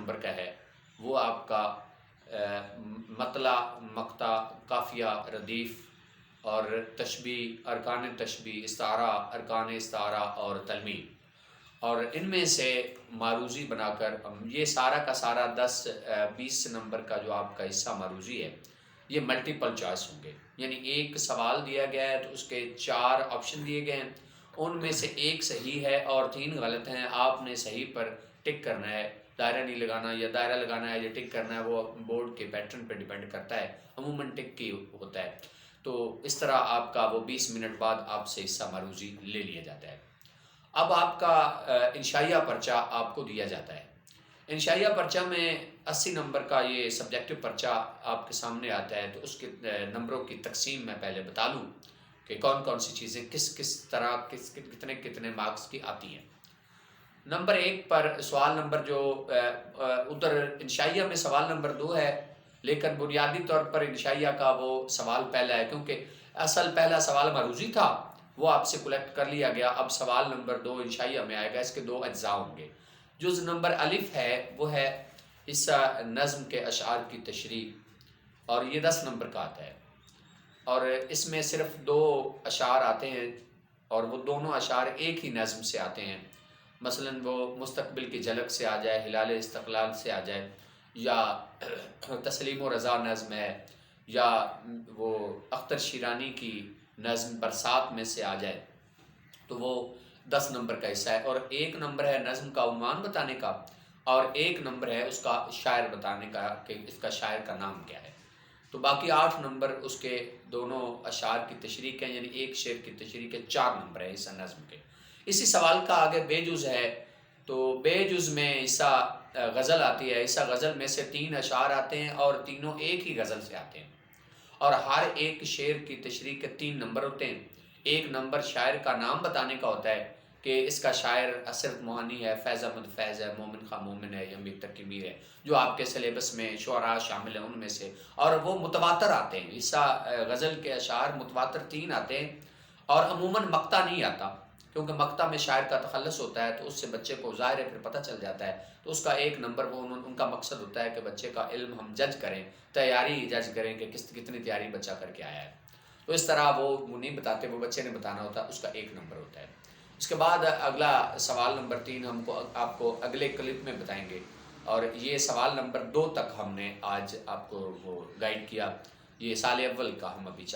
Number کا ہے وہ آپ کا مطلع، مقطع، قافیہ، ردیف اور تشبیہ، ارکان تشبیہ، استعارہ، ارکان استعارہ اور تلمیم، اور ان میں سے معروضی بنا کر یہ سارا کا سارا 20 نمبر کا جو آپ کا حصہ معروضی ہے یہ ملٹیپل چوائس ہوں گے، یعنی ایک سوال دیا گیا ہے تو اس کے 4 آپشن دیے گئے ہیں، ان میں سے ایک صحیح ہے اور 3 غلط ہیں۔ آپ نے صحیح پر ٹک کرنا ہے، دائرہ نہیں لگانا، یا دائرہ لگانا ہے یا ٹک کرنا ہے، وہ بورڈ کے پیٹرن پہ ڈیپینڈ کرتا ہے، عموماً ٹک کی ہوتا ہے۔ تو اس طرح آپ کا وہ 20 منٹ بعد آپ سے حصہ معروضی لے لیا جاتا ہے۔ اب آپ کا انشائیہ پرچہ آپ کو دیا جاتا ہے۔ انشائیہ پرچہ میں 80 نمبر کا یہ سبجیکٹو پرچہ آپ کے سامنے آتا ہے، تو اس کے نمبروں کی تقسیم میں پہلے بتا لوں کہ کون کون سی چیزیں کس طرح کتنے مارکس کی آتی ہیں۔ نمبر 1 پر سوال نمبر جو ادھر انشائیہ میں سوال نمبر 2 ہے، لیکن بنیادی طور پر انشائیہ کا وہ سوال پہلا ہے، کیونکہ اصل پہلا سوال معروضی تھا، وہ آپ سے کلیکٹ کر لیا گیا۔ اب سوال نمبر 2 انشائیہ میں آئے گا، اس کے 2 اجزاء ہوں گے۔ جز نمبر الف ہے وہ ہے حصہ نظم کے اشعار کی تشریح، اور یہ 10 نمبر کا آتا ہے، اور اس میں صرف 2 اشعار آتے ہیں، اور وہ دونوں اشعار ایک ہی نظم سے آتے ہیں۔ مثلاً وہ مستقبل کی جھلک سے آ جائے، ہلال استقلال سے آ جائے، یا تسلیم و رضا نظم ہے، یا وہ اختر شیرانی کی نظم برسات میں سے آ جائے، تو وہ 10 نمبر کا حصہ ہے۔ اور 1 نمبر ہے نظم کا عنوان بتانے کا، اور 1 نمبر ہے اس کا شاعر بتانے کا کہ اس کا شاعر کا نام کیا ہے۔ تو باقی 8 نمبر اس کے دونوں اشعار کی تشریح کے، یعنی ایک شعر کی تشریح کے 4 نمبر ہے حصہ نظم کے۔ اسی سوال کا آگے بے جز ہے، تو بے جز میں حصہ غزل آتی ہے۔ حصہ غزل میں سے 3 اشعار آتے ہیں، اور تینوں ایک ہی غزل سے آتے ہیں، اور ہر ایک شعر کی تشریح کے 3 نمبر ہوتے ہیں۔ 1 نمبر شاعر کا نام بتانے کا ہوتا ہے کہ اس کا شاعر اسرت موہانی ہے، فیض احمد فیض ہے، مومن خان مومن ہے، یا میر تقی میر ہے، جو آپ کے سلیبس میں شعراء شامل ہیں ان میں سے، اور وہ متواتر آتے ہیں۔ حصہ غزل کے اشعار متواتر 3 آتے ہیں، اور عموماً مقطع نہیں آتا، کیونکہ مقطع میں شاعر کا تخلص ہوتا ہے، تو اس سے بچے کو ظاہر ہے پھر پتہ چل جاتا ہے، تو اس کا 1 نمبر وہ ان کا مقصد ہوتا ہے کہ بچے کا علم ہم جج کریں، تیاری جج کریں کہ کتنی تیاری بچہ کر کے آیا ہے۔ تو اس طرح وہ نہیں بتاتے، وہ بچے نے بتانا ہوتا ہے، اس کا 1 نمبر ہوتا ہے۔ اس کے بعد اگلا سوال نمبر 3 آپ کو اگلے کلپ میں بتائیں گے، اور یہ سوال نمبر 2 تک ہم نے آج آپ کو وہ گائیڈ کیا۔ یہ سال اول کا ہم ابھی